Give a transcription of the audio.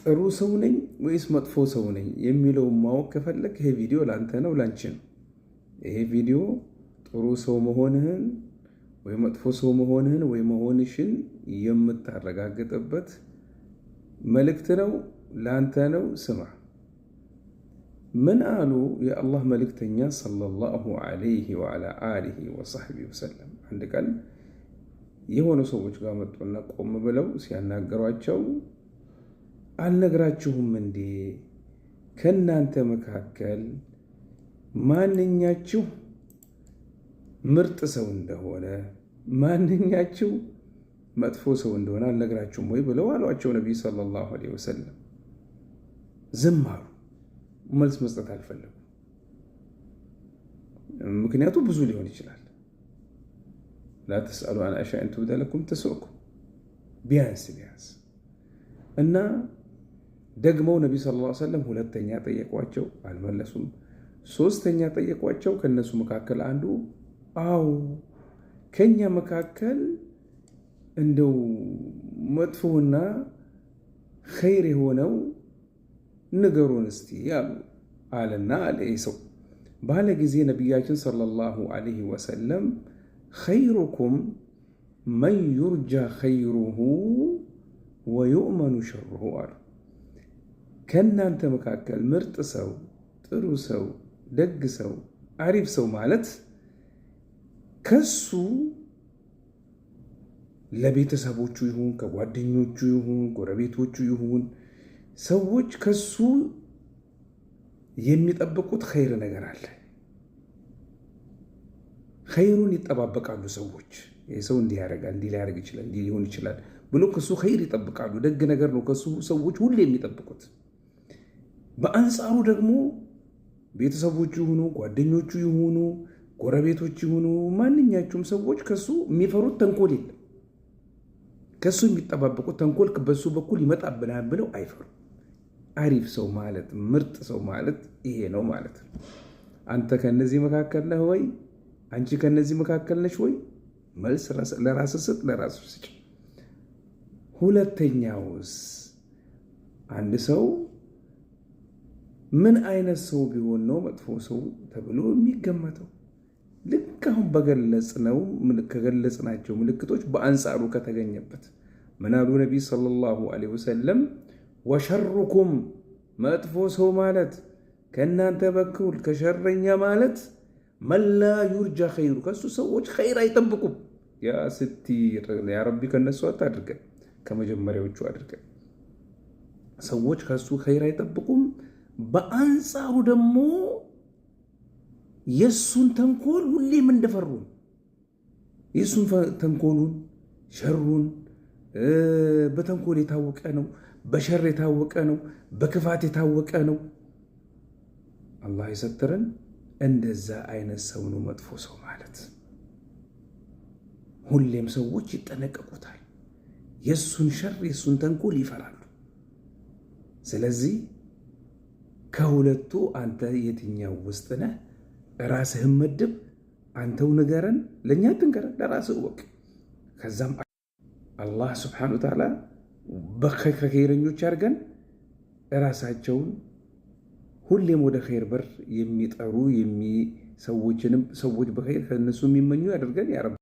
ጥሩ ሰው ነኝ ወይስ መጥፎ ሰው ነኝ የሚለውን ማወቅ ከፈለግ ይሄ ቪዲዮ ላንተ ነው ላንቺ ነው። ይሄ ቪዲዮ ጥሩ ሰው መሆንህን ወይ መጥፎ ሰው መሆንህን ወይ መሆንሽን የምታረጋግጥበት መልእክት ነው። ላንተ ነው። ስማ። ምን አሉ የአላህ መልእክተኛ ሰለላሁ ዐለይሂ ወዐላ አሊሂ ወሰሕቢሂ ወሰለም። አንድ ቀን የሆኑ ሰዎች ጋር መጡና ቆም ብለው ሲያናገሯቸው አልነግራችሁም እንዴ ከእናንተ መካከል ማንኛችሁ ምርጥ ሰው እንደሆነ ማንኛችሁ መጥፎ ሰው እንደሆነ አልነግራችሁም ወይ ብለው አሏቸው ነቢዩ ሰለላሁ ዐለይሂ ወሰለም። ዝም አሉ። መልስ መስጠት አልፈለጉም። ምክንያቱ ብዙ ሊሆን ይችላል። ላ ተስአሉ አን አሽያኢን ቱብደ ለኩም ተሱእኩም ቢያንስ እና ደግመው ነቢ ሰለላሁ ዐለይሂ ወሰለም ሁለተኛ ጠየቋቸው፣ አልመለሱም። ሶስተኛ ጠየቋቸው። ከነሱ መካከል አንዱ አው ከኛ መካከል እንደው መጥፎና ኸይር የሆነው ንገሩን እስቲ ያሉ አለና አለ ሰው ባለ ጊዜ ነቢያችን ሰለላሁ ዐለይሂ ወሰለም ኸይሩኩም መን ዩርጃ ኸይሩሁ ወዩእመኑ ሸሩሁ አሉ። ከእናንተ መካከል ምርጥ ሰው፣ ጥሩ ሰው፣ ደግ ሰው፣ አሪፍ ሰው ማለት ከሱ ለቤተሰቦቹ ይሁን ከጓደኞቹ ይሁን ጎረቤቶቹ ይሁን ሰዎች ከሱ የሚጠብቁት ኸይር ነገር አለ። ኸይሩን ይጠባበቃሉ ሰዎች። ይህ ሰው እንዲህ ያደርጋል፣ እንዲህ ሊያደርግ ይችላል፣ እንዲህ ሊሆን ይችላል ብሎ ከሱ ኸይር ይጠብቃሉ። ደግ ነገር ነው ከሱ ሰዎች ሁሌ የሚጠብቁት። በአንጻሩ ደግሞ ቤተሰቦቹ ይሁኑ ጓደኞቹ ይሁኑ ጎረቤቶች ይሁኑ ማንኛቸውም ሰዎች ከሱ የሚፈሩት ተንኮል የለም። ከሱ የሚጠባበቁት ተንኮል በሱ በኩል ይመጣብናል ብለው አይፈሩም። አሪፍ ሰው ማለት ምርጥ ሰው ማለት ይሄ ነው ማለት ነው። አንተ ከነዚህ መካከል ነህ ወይ? አንቺ ከነዚህ መካከል ነሽ ወይ? መልስ ለራስህ ስጥ፣ ለራስህ ስጭ። ሁለተኛውስ አንድ ሰው ምን አይነት ሰው ቢሆን ነው መጥፎ ሰው ተብሎ የሚገመተው? ልክ አሁን ከገለጽናቸው ምልክቶች በአንጻሩ ከተገኘበት ምን አሉ ነቢይ ሰለላሁ ዐለይሂ ወሰለም? ወሸሩኩም መጥፎ ሰው ማለት ከእናንተ በኩል ከሸረኛ ማለት መላ ዩርጃ ኸይሩ ከሱ ሰዎች ኸይር አይጠብቁም። ያ ስትር ያ ረቢ ከነሱ አታድርገን፣ ከመጀመሪያዎቹ አድርገን። ሰዎች ከሱ ኸይር አይጠብቁም። በአንጻሩ ደግሞ የሱን ተንኮል ሁሌም እንደፈሩ የሱን ተንኮሉን ሸሩን በተንኮል የታወቀ ነው፣ በሸር የታወቀ ነው፣ በክፋት የታወቀ ነው። አላህ የሰተረን እንደዛ አይነት ሰው ነው መጥፎ ሰው ማለት። ሁሌም ሰዎች ይጠነቀቁታል፣ የሱን ሸር የሱን ተንኮል ይፈራሉ። ስለዚህ ከሁለቱ አንተ የትኛው ውስጥ ነህ? ራስህን መድብ። አንተው ንገረን፣ ለእኛ ትንገረን፣ ለራስህ እወቅ። ከዛም አላህ ስብሓነሁ ወተዓላ ከኸይረኞች አድርገን ራሳቸውን ሁሌም ወደ ኸይር በር የሚጠሩ ሰዎች በኸይር ከእነሱ የሚመኙ ያደርገን ያ ረብ።